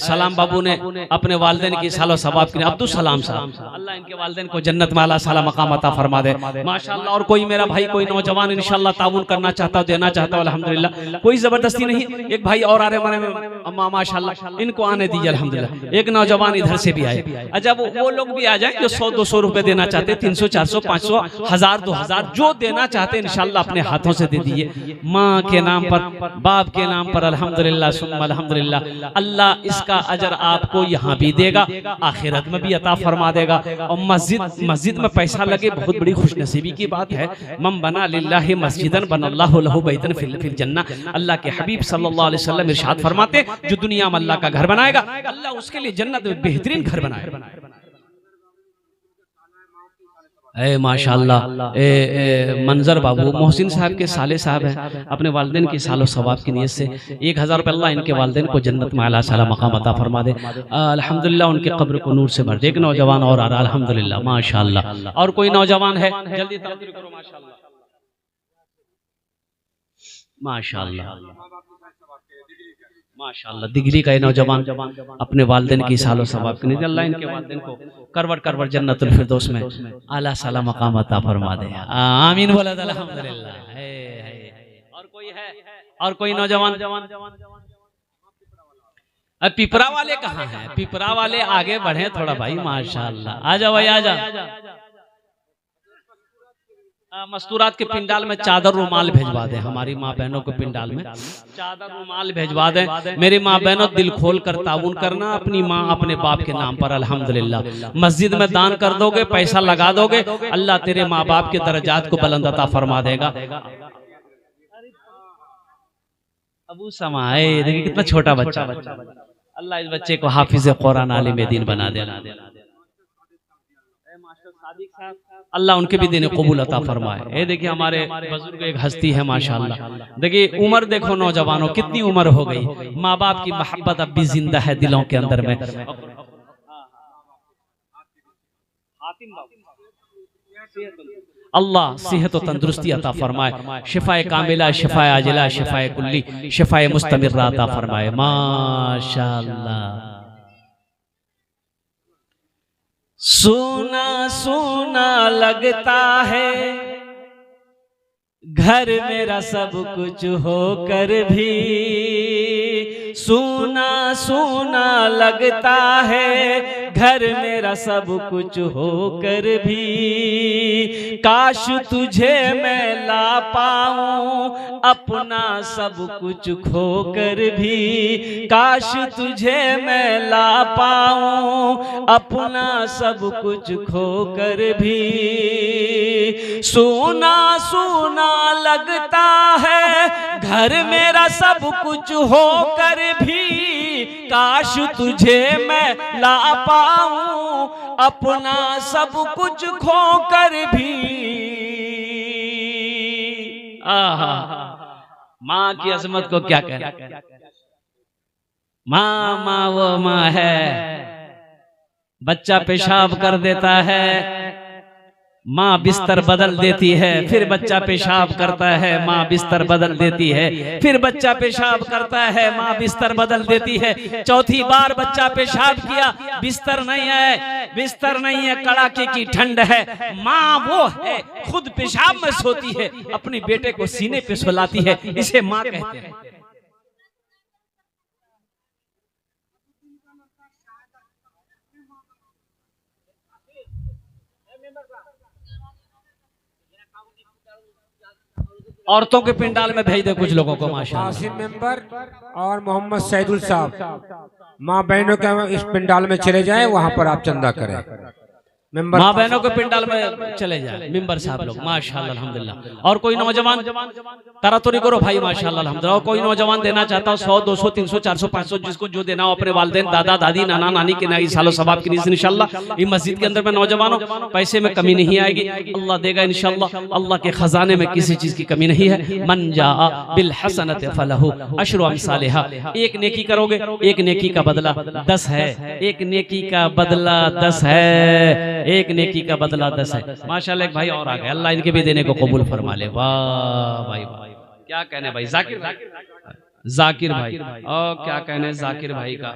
सलाम बाबू ने अपने वालिदैन की सालो सवाब के लिए, अब्दुल सलाम साहब, अल्लाह इनके वालिदैन को जन्नत में आला साला मकाम अता फरमा दे माशाअल्लाह। और कोई मेरा भाई, कोई नौजवान इंशाअल्लाह ताउन करना चाहता हो, देना चाहता हो, अल्हम्दुलिल्लाह कोई जबरदस्ती नहीं। एक भाई और आ रहे हैं अम्मा, माशाअल्लाह इनको आने दीजिए अल्हम्दुलिल्लाह। एक नौजवान इधर से भी आए, अच्छा वो लोग भी आ जाए जो 100-200 रुपए देना चाहते, 300, 400, 500, 1000, 2000 जो देना चाहते इंशाअल्लाह अपने हाथों से दे दीजिए। माँ के नाम पर, बाप के नाम पर, अल्हम्दुलिल्लाह सुम्मा अल्हम्दुलिल्लाह। अल्लाह इसका अजर आपको यहाँ भी देगा, आखिरत में भी अता फरमा देगा। और मस्जिद में पैसा लगे बहुत बड़ी खुशनसीबी की बात है। मम बना लिल्लाहि मस्जिदन बनल्लाहु लहु बैतन फिल जन्नह। अल्लाह के हबीब सल्लल्लाहु अलैहि वसल्लम इरशाद फरमाते, जो दुनिया में अल्लाह का घर बनाएगा, अल्लाह उसके लिए जन्नत में बेहतरीन घर बनाएगा। ए माशाल्लाह मंजर बाबू मोहसिन साहब के साले साहब हैं, अपने वालिदैन की सालो सवाब की नीयत से 1000 रुपये अल्लाह इनके वालिदैन को जन्नत में आला साला मकाम अता फरमा दे। अल्हम्दुलिल्लाह उनके कब्र को नूर से भर दे। एक नौजवान और आ रहा अल्हम्दुलिल्लाह माशाल्लाह। और कोई नौजवान है जल्दी तवज्जो करो माशाल्लाह माशाल्लाह माशाल्लाह। दिगली का ये नौजवान अपने वालिदैन की सालो सवाब के नीचे अल्लाह इनके वालिदैन को करवट करवट जन्नतुल फिरदौस में आला साला मकाम अता फरमा दे। आमीन बोला अल्हम्दुलिल्लाह। और कोई है? और कोई नौजवान? अब पिपरा वाले कहाँ हैं? पिपरा वाले आगे बढ़े थोड़ा भाई माशाल्लाह। आ जाओ भाई आ जाओ। मस्तूरात के पिंडाल में चादर रुमाल भेजवा दें, हमारी माँ बहनों के पिंडाल में चादर रुमाल भेजवा दें। मेरी माँ बहनों दिल खोल कर ताउन करना अपनी माँ अपने बाप के नाम पर अल्हम्दुलिल्लाह। मस्जिद में दान कर दोगे, पैसा लगा दोगे, अल्लाह तेरे माँ बाप के दर्जात को बुलंद अता फरमा देगा। अबू समाए देखिए कितना छोटा बच्चा, अल्लाह इस बच्चे को हाफिज कुरान आलिम दीन बना देना। अल्लाह उनके भी दिन कबूल अता फरमाए। ये देखिए हमारे बुजुर्ग एक हस्ती है माशाल्लाह। देखिए उम्र देखो नौजवानों कितनी उम्र हो गई, माँ बाप की मोहब्बत अब भी जिंदा है दिलों के अंदर में। अल्लाह सेहत और तंदुरुस्ती अता फरमाए, शिफाए कामिला, शिफाए आजिला, शिफाए कुल्ली, शिफाए मुस्तमिर्रा अता फरमाए माशाल्लाह। सोना सोना लगता है घर मेरा सब कुछ होकर भी, सोना सोना लगता है घर मेरा सब कुछ होकर भी, काश तुझे मैं ला पाऊं अपना सब कुछ खोकर भी, काश तुझे मैं ला पाऊं अपना सब कुछ खोकर भी। सोना सोना लगता है घर मेरा सब कुछ होकर भी, काश तुझे मैं ला पाऊं अपना सब कुछ खोकर भी। आहा माँ की अजमत को क्या कहना। माँ माँ वो माँ है, बच्चा पेशाब कर देता है, माँ बिस्तर बदल देती है, फिर बच्चा पेशाब करता है, माँ बिस्तर बदल देती है, फिर बच्चा पेशाब करता है, माँ बिस्तर बदल देती है। चौथी बार बच्चा पेशाब किया, बिस्तर नहीं है, बिस्तर नहीं है, कड़ाके की ठंड है। माँ वो है खुद पेशाब में सोती है, अपने बेटे को सीने पे सुलाती है, इसे माँ कहते हैं। औरतों के पिंडाल में भेज दे कुछ लोगों को माशाल्लाह। कासिम मेंबर और मोहम्मद सैदुल साहब माँ बहनों के इस पिंडाल में चले जाएं, वहां पर आप चंदा करें। माँ बहनों के पिंडाल में चले जाए मेंबर साहब लोग माशाल्लाह अल्हम्दुलिल्लाह। और कोई नौजवान तारा तो नहीं करो भाई माशाल्लाह अल्हम्दुलिल्लाह। और कोई नौजवान देना चाहता हो 100 200 300 400 500 जिसको जो देना हो अपने वालिदैन दादा दादी नाना नानी के नई सालों सवाब की नीयत से इंशाल्लाह ये मस्जिद के अंदर में नौजवानों पैसे में कमी नहीं आएगी, अल्लाह देगा इंशाल्लाह। अल्लाह के खजाने में किसी चीज की कमी नहीं है। मन जाअ बिल हसनत फलहु अशरु अमसालिहा। एक नेकी करोगे एक नेकी का बदला 10 है, एक नेकी का बदला 10 है, एक नेकी का बदला 10 है माशाल्लाह। एक भाई और आ गए, अल्लाह इनके भी देने को कबूल फरमा ले। वाह भाई वाह, क्या कहने भाई जाकिर भाई और क्या कहने जाकिर भाई का।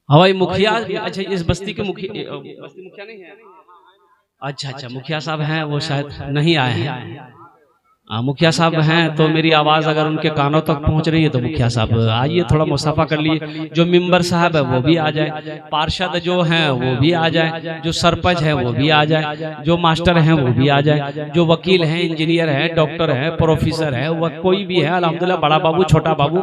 हवाई मुखिया, अच्छा इस बस्ती के मुखिया नहीं है। अच्छा मुखिया साहब हैं, वो शायद नहीं आए हैं। मुखिया साहब हैं तो मेरी आवाज अगर उनके कानों तक पहुंच रही है तो मुखिया साहब आइए थोड़ा मुसाफा कर लिए। जो मेंबर साहब है वो भी आ जाए, पार्षद जो हैं वो भी आ जाए, जो सरपंच है वो भी आ जाए, जो मास्टर हैं वो भी आ जाए, जो वकील हैं इंजीनियर हैं डॉक्टर हैं प्रोफेसर है वह कोई भी है अल्हम्दुलिल्लाह, बड़ा बाबू छोटा बाबू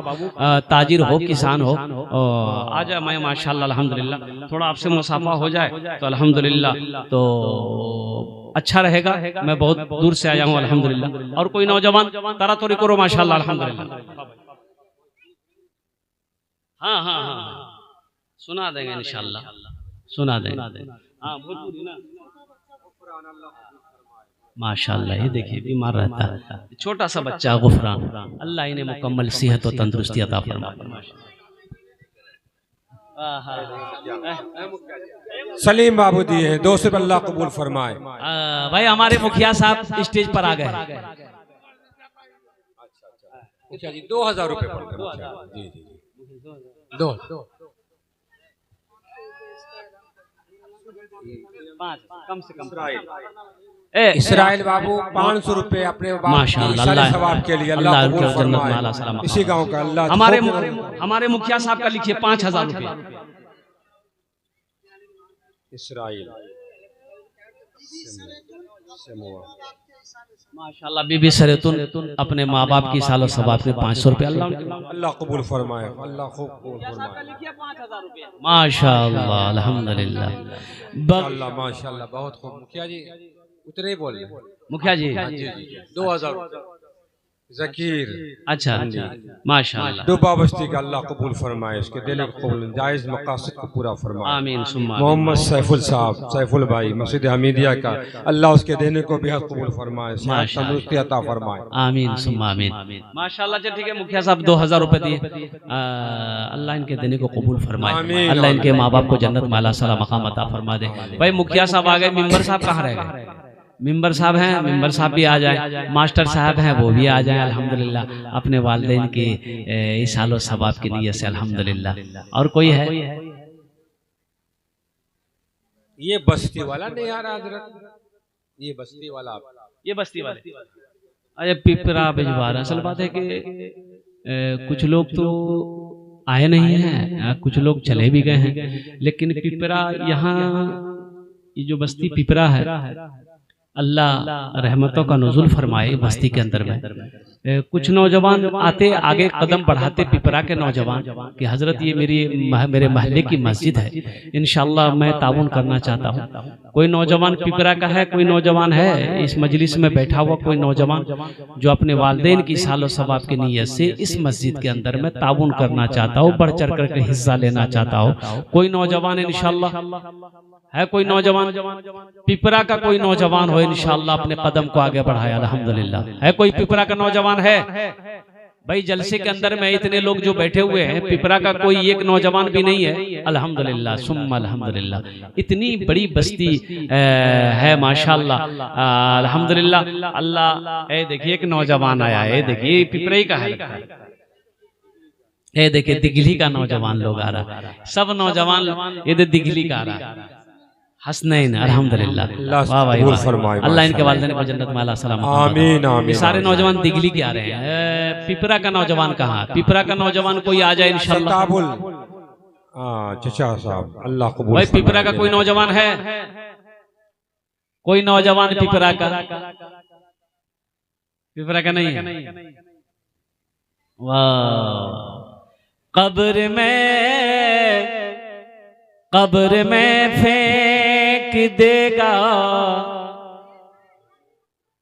ताजिर हो किसान हो आ जाए। मैं माशाल्लाह अल्हम्दुलिल्लाह थोड़ा आपसे मुसाफा हो जाए तो अल्हम्दुलिल्लाह। तो अच्छा रहेगा। मैं बहुत दूर से आया हूँ अल्हम्दुलिल्लाह। और कोई नौजवान तारा तोरी करो माशाल्लाह अल्हम्दुलिल्लाह। हाँ हाँ हाँ सुना देंगे इंशाल्लाह, सुना देंगे। हाँ भोजपुरी ना माशाल्लाह। ये देखिए बीमार रहता है छोटा सा बच्चा गुफरान, अल्लाह इन्हें मुकम्मल सेहत और तंदुरुस्ती अता फरमाए। सलीम बाबू दिए हैं 200 रुपये, अल्लाह कबूल फरमाए। भाई हमारे मुखिया साहब स्टेज पर आ गए। मुखिया जी 2000 रुपये पड़ गए। जी जी दो कम से कम इसराइल बाबू 500 रुपए अपने माशाल्लाह सवाब के लिए, अल्लाह कबूल फरमाए। इसी गांव का अल्लाह हमारे मुखिया साहब का लिखिए 5000 रुपये। इसराइल माशाल्लाह बीबी सरेतुन अपने माँ बाप की सालों सवाब में 500 रुपये अल्लाह कबूल फरमाए। अल्लाह खूब कबूल फरमाए। माशाल्लाह अल्हम्दुलिल्लाह माशाल्लाह बहुत खूब। मुखिया जी उतरे ही बोल मुखिया जी 2000 जकीर। अच्छा माशाल्लाह डुबा बस्ती का अल्लाह कबूल फरमाए, इसके दिल को कबूल जायज मकासद को पूरा फरमाए। आमीन सुम्मा। मोहम्मद सैफुल साहब सैफुल भाई मस्जिद हमीदिया का अल्लाह उसके देने को बेहद कबूल फरमाए, तंदुरुस्ती अता फरमाए। आमीन सुम्मा आमीन माशाल्लाह। चल ठीक है मुखिया साहब 2000 रुपए दिए, अल्लाह इनके देने को कबूल फरमाए, अल्लाह इनके माँ बाप को जन्नत में आला सला मकाम अता फरमा दे। भाई मुखिया साहब आ गए, मेंबर साहब कहाँ रह गए? मेंबर साहब हैं, मेंबर साहब भी आ जाए, मास्टर साहब हैं वो भी आ जाए अल्हम्दुलिल्लाह, अपने वालिदैन की इस सालों सवाब की नियत से अल्हम्दुलिल्लाह। और कोई है? ये बस्ती वाला नहीं आ रहा हजरत, ये बस्ती वाला, ये बस्ती वाले अरे पिपरा भिजवा रहे। असल बात है कि कुछ लोग तो आए नहीं हैं, कुछ लोग चले भी गए हैं, लेकिन पिपरा यहाँ ये जो बस्ती पिपरा है अल्लाह रहमतों का नुज़ुल फरमाए बस्ती के अंदर में। कुछ नौजवान आते आगे कदम बढ़ाते पिपरा के नौजवान कि हजरत ये मेरे महल्ले की मस्जिद है, इंशाअल्लाह मैं ताउन करना चाहता हूँ। कोई नौजवान पिपरा का है, कोई नौजवान है इस मजलिस में बैठा हुआ, कोई नौजवान जो अपने वालिदैन की सालो सवाब की नीयत से इस मस्जिद के अंदर में ताउन करना चाहता हो, बढ़ चढ़ कर हिस्सा लेना चाहता हो, कोई नौजवान इंशाअल्लाह है, कोई नौजवान पिपरा का कोई नौजवान हो इंशाअल्लाह अपने कदम को आगे बढ़ाए अल्हम्दुलिल्लाह। है कोई पिपरा का नौजवान है? भाई जलसे के अंदर में इतने लोग जो बैठे हुए हैं, पिपरा का कोई एक नौजवान भी नहीं है अल्हम्दुलिल्लाह सुम्मा अल्हम्दुलिल्लाह। इतनी बड़ी बस्ती है माशाअल्लाह अल्हम्दुलिल्लाह। अल्लाह ए देखिए एक नौजवान आया है, देखिए पिपरा ही का है, ये देखिए दिगली का नौजवान लोग आ रहा है, सब नौजवान ये दिगली का आ रहा है। हसनैन अल्हम्दुलिल्लाह, अल्लाह इनके वालिदैन को जन्नत में आला सलाम आमीन आमीन। सारे नौजवान दिगली के आ रहे हैं। पिपरा का नौजवान कहाँ? पिपरा का नौजवान कोई आ जाए इंशाअल्लाह। चचा साहब अल्लाह कबूल। भाई पिपरा का कोई नौजवान है? कोई नौजवान पिपरा का? पिपरा का नहीं है? वाह कब्र में फेंक देगा,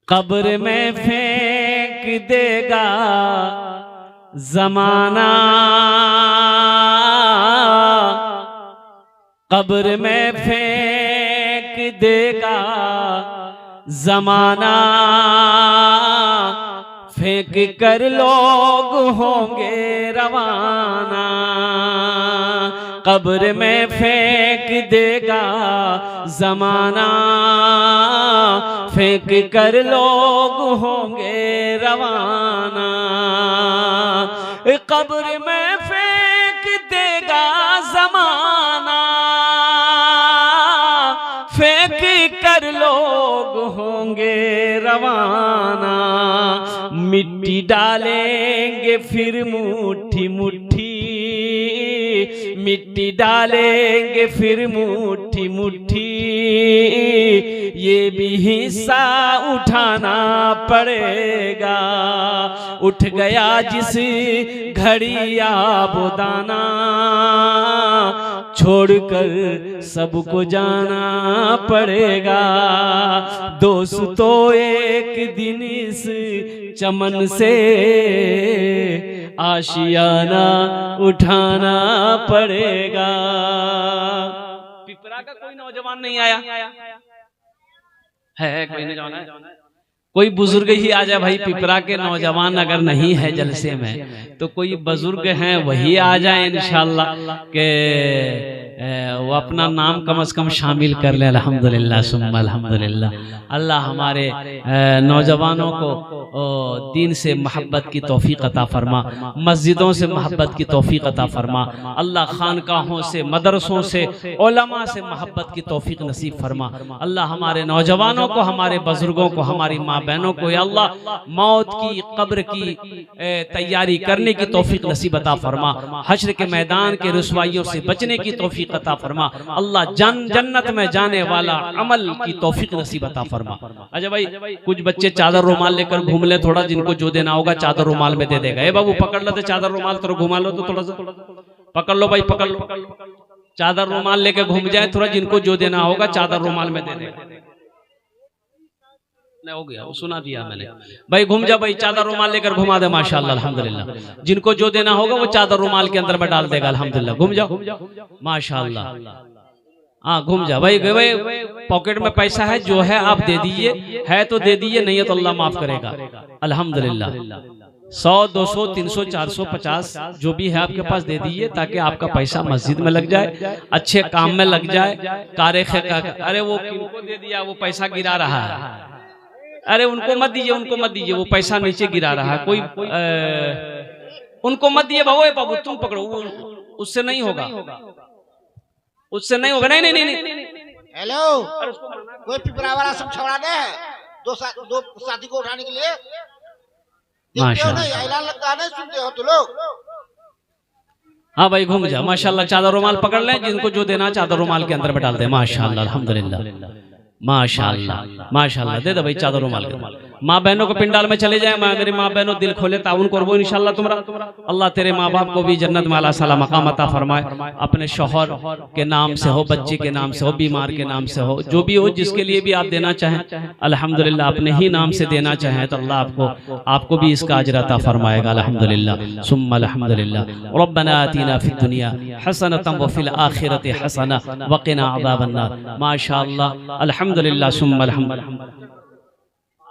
कब्र में फेंक देगा ज़माना, कब्र में फेंक देगा ज़माना, फेंक कर लोग होंगे रवाना, कब्र में फेंक देगा ज़माना, फेंक कर लोग होंगे रवाना, कब्र में फेंक देगा ज़माना, फेंक कर लोग होंगे रवाना, मिट्टी डालेंगे फिर मुट्ठी मुट्ठी, मिट्टी डालेंगे फिर मुट्ठी मुट्ठी, ये भी हिस्सा उठाना पड़ेगा। उठ गया जिस घड़ी आबो दाना, छोड़कर सबको जाना पड़ेगा। दोस्तों एक दिन इस चमन से आशियाना उठाना पड़ेगा। पिपरा का कोई नौजवान नहीं आया है? कोई नौजवान है? कोई बुजुर्ग ही आ जाए भाई। पिपरा के नौजवान अगर नहीं है जलसे में तो कोई बुजुर्ग हैं वही आ जाए इंशाअल्लाह के वो अपना नाम कम से कम शामिल कर ले। अल्हम्दुलिल्लाह सुम्मा अल्हम्दुलिल्लाह। अल्लाह हमारे नौजवानों को दीन से मोहब्बत की तौफीक अता फरमा, मस्जिदों से मोहब्बत की तौफीक अता फरमा। अल्लाह खानकाहों से, मदरसों से, उलमा से मोहब्बत की तौफीक नसीब फरमा। अल्लाह हमारे नौजवानों को, हमारे बुजुर्गों को, हमारी माँ बहनों को या अल्लाह मौत की, कब्र की तैयारी करने की तौफीक नसीब अता फरमा। हश्र के मैदान के रुसवाइयों से बचने की तौफीक अता फरमा। अल्लाह जन्नत में जाने वाला अमल की तौफीक नसीब अता फरमा। अच्छा भाई, कुछ बच्चे चादर रुमाल लेकर घूम ले, थोड़ा जिनको जो देना होगा चादर रुमाल में दे देगा। ए बाबू पकड़ लो चादर रुमाल, थोड़ा घुमा लो तो थोड़ा सा पकड़ लो भाई, पकड़ लो। चादर रुमाल लेकर घूम जाए, थोड़ा जिनको जो देना होगा चादर रुमाल में दे देगा। नहीं हो गया, वो सुना दिया मैंने भाई। घूम जा भाई, चादर रुमाल लेकर घुमा दे माशाअल्लाह अल्हम्दुलिल्लाह। जिनको जो देना होगा वो चादर रुमाल के अंदर में डाल देगा अल्हम्दुलिल्लाह। घूम जाओ माशाअल्लाह। हाँ घूम जा भाई। पॉकेट में पैसा है, जो है आप दे दीजिए, है तो दे दीजिए, नहीं है तो अल्लाह माफ करेगा अल्हम्दुलिल्लाह। 100, 200, 300, 400, 50 जो भी है आपके पास दे दीजिए, ताकि आपका पैसा मस्जिद में लग जाए, अच्छे काम में लग जाए। अरे वो किनको दे दिया, वो पैसा गिरा रहा है। अरे उनको मत दीजिए, उनको मत दीजिए, वो पैसा नीचे गिरा रहा है। कोई उनको मत दिए बाबू, तुम पकड़ो, उससे नहीं होगा, उससे नहीं होगा। नहीं। हेलो, कोई पिपरा वाला सब छवड़ा दे दो साथी को उठाने के लिए। माशाअल्लाह ऐलान लगता है, सुनते हो तो लोग। हाँ भाई घूम जा माशाअल्लाह। चादर रुमाल पकड़ ले, जिनको जो देना चादर रुमाल के अंदर में डाल दे माशाअल्लाह अल्हम्दुलिल्लाह माशाअल्लाह माशाअल्लाह। दे दे भाई चादर रुमाल के। माँ बहनों को पिंडाल में चले जाए। मेरी माँ बहनों दिल खोले ताउन करबो इंशाअल्लाह तुमरा। अल्लाह तेरे माँ बाप को भी जन्नत में आला साला मकाम अता फरमाए। अपने शौहर के नाम से हो, बच्चे के नाम से हो, बीमार के नाम से हो, जो भी हो, जिसके लिए भी आप देना चाहें अल्हम्दुलिल्लाह, अपने ही नाम से देना चाहें तो अल्लाह आपको भी इसका अजर अता फरमाएगा अल्हम्दुलिल्लाह सुम्मा अल्हम्दुलिल्लाह। रब्बना आतिना फिद दुनिया हसनतन व फिल आखिरति हसना व क़िना अज़ाबन नार। माशाअल्लाह अल्हम्दुलिल्लाह सुम्मा अल्हम्दुलिल्लाह।